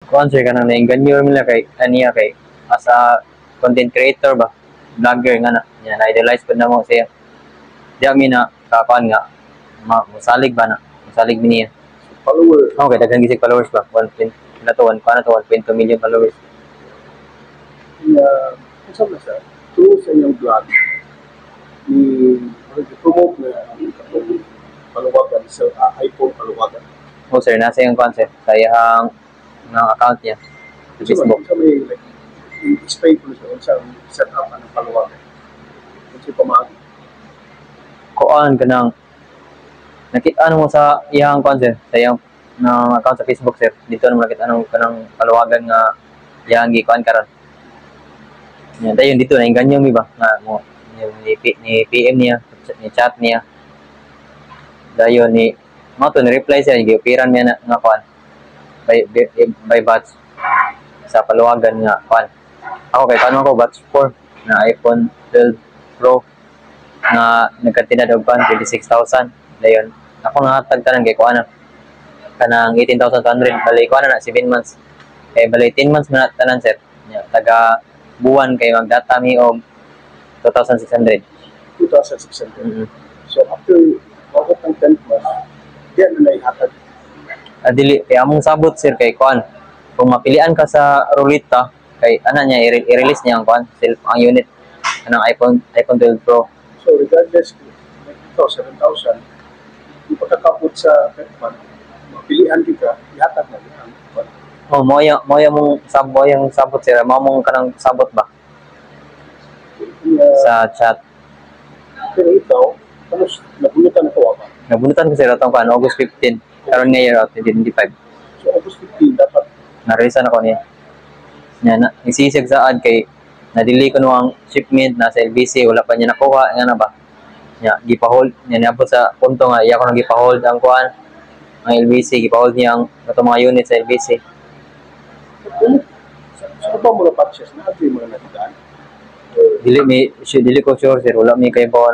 Kung sir ka nang nainganyo nila kay aniya kay as a content creator ba, vlogger nga na idolize po na mo siya. Di kami na kakuan nga masalig ba na masalig niya. Follower. Okay, daghang gisig followers ba? 1.1 na to 1.2 million followers. Kung na siya, through sa inyong vlog, i-promote na ang paluwagan sa iPhone paluwagan. Oh sir, nasa yung concept sa iyang account niya sa Facebook. Sa may i-explain ko siya sa set up ng paluwagan. Kung siya pamagi. Kuan kanang nakita mo sa iyang concept sa iyang account sa Facebook sir. Dito naman nakita kanang paluwagan nga iyang gikuan karon. Yan, dayon dito na ganyo mi ba nga mo ni PM niya, ni chat niya. Dayon ni mo to ni reply siya, gi-operan niya nga kuan by batch sa paluwagan nga kuan. Ako kay paano ako batch 4 na iPhone 12 Pro nga nagkatinad og kuan 26,000. Dayon ako nangatag tanan kay kuan kanang 18,200 bali kuan na 7 months. Kay bali 10 months man tanan sir. Nya taga buwan kay magdata mi og 2,600. 2,600. So after mga ng 10 months, diyan na naihatag. Dili kay among sabot sir kay kuan. Kung mapilian ka sa ruleta kay ana niya i-release niya ang kuan ang unit kanang iPhone 12 Pro. So regardless ito 7,000, yung pagkakapot sa month, mapilian ka, ihatag na din ang kuan. Oh, mo yung sabot sir, mo mong kanang sabot ba sa chat. Pero ikaw, ano, nabunutan na kawa ba? Nabunutan ko sir atong kan August 15 karon nga year 2025. So August 15 dapat Na-release na ko niya. Nya na isisig saad kay nadili ko no ang shipment na sa LBC wala pa niya nakuha nga na ba. Nya gipa-hold niya niabot sa punto nga iya ko nang gipa-hold ang kuan ang LBC gipa-hold niya ang ato mga unit sa LBC. Sa ba mo na patches na agree mo na natigaan? Dili ko sure sir wala mi kay baw.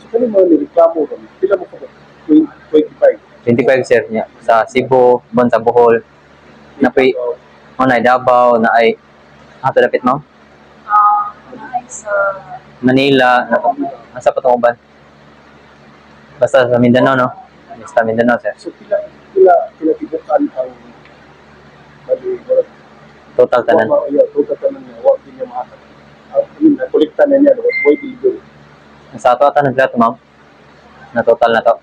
So kani mo nireklamo kami, pila mo ko 25 sir niya sa Cebu, bon sa Bohol. Na pay na Davao na ay ato dapit mo? Sa Manila, nasa Patunguban. Basta sa Mindanao, no? Basta Mindanao, sir. So pila tibukan ang Total tanan. Total tanan niya, wag din niya mahatag. Nakolekta na niya, wag delivery. Sa ato ata naglato, ma'am. Na total na to.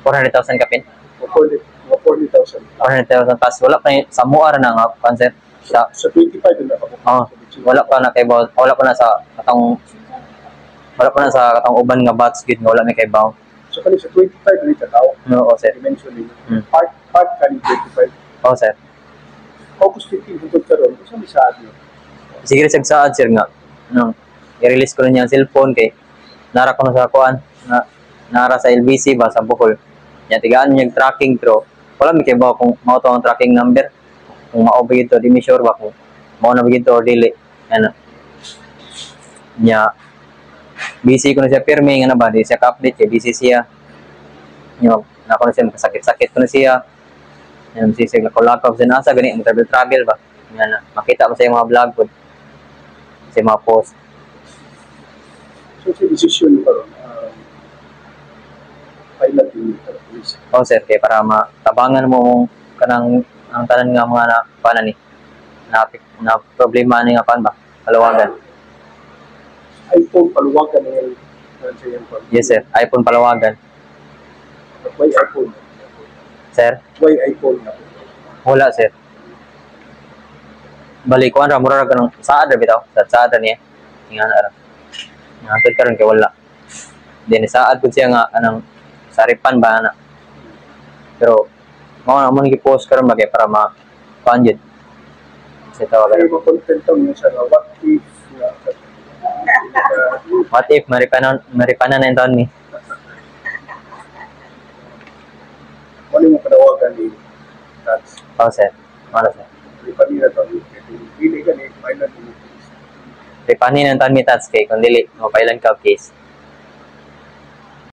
400,000 kapin. 40,000. 400,000 pas. Wala pa sa muar na nga, concept. Sa 25 na ako. Wala pa na kay baw. Wala pa na sa katong uban nga bots gid wala may kay baw. So kani sa 25 ni tao. Oo, sir. Dimension ni. Part kani 25. Oo, sir. August 15 hangtod karon, usa mi sa adyo. Sige sa saad sir nga. Nang i-release ko na niya ang cellphone kay nara ko na sa kuan na nara sa LBC ba sa Bohol. Nya tigaan niya tracking pero wala mi kay baw kung mao to ang tracking number. Kung mao ba gito di mi sure ba kung mao na ba gito or dili. Ano. Nya busy ko na siya pirmi nga na ba di siya ka-update kay busy siya. Nya na ko na siya sakit-sakit ko na siya. Yan si sig nakolakaw sa nasa gani ang travel ba. Nya na makita mo sa mga vlog ko. Sa mga post. So sa decision karon final din ito, please. Oh sir, kay para matabangan mo kanang ang tanan nga mga paana ni na problema ni nga pan ba palawagan. iPhone paluwagan na yung Yes sir, iPhone palawagan. Why iPhone? Sir, Why iPhone na? wala sir. Balik ko ra mura kanang saad ra bitaw, saad niya. Ingana ra. Ngatod karon kay wala. Then saad pud siya nga anang saripan ba na. Pero mao na mo gi-post karon bagay para ma-budget. Sa tawagan. Kaya makontent mo siya na What if maripana na yung taon ni? Ano yung panawagan ni Tats? Oh sir, wala sir. Ripanina to, hindi ka ni final ni Ripanin ang taon ni Tats kay kung dili, mapailan ka case.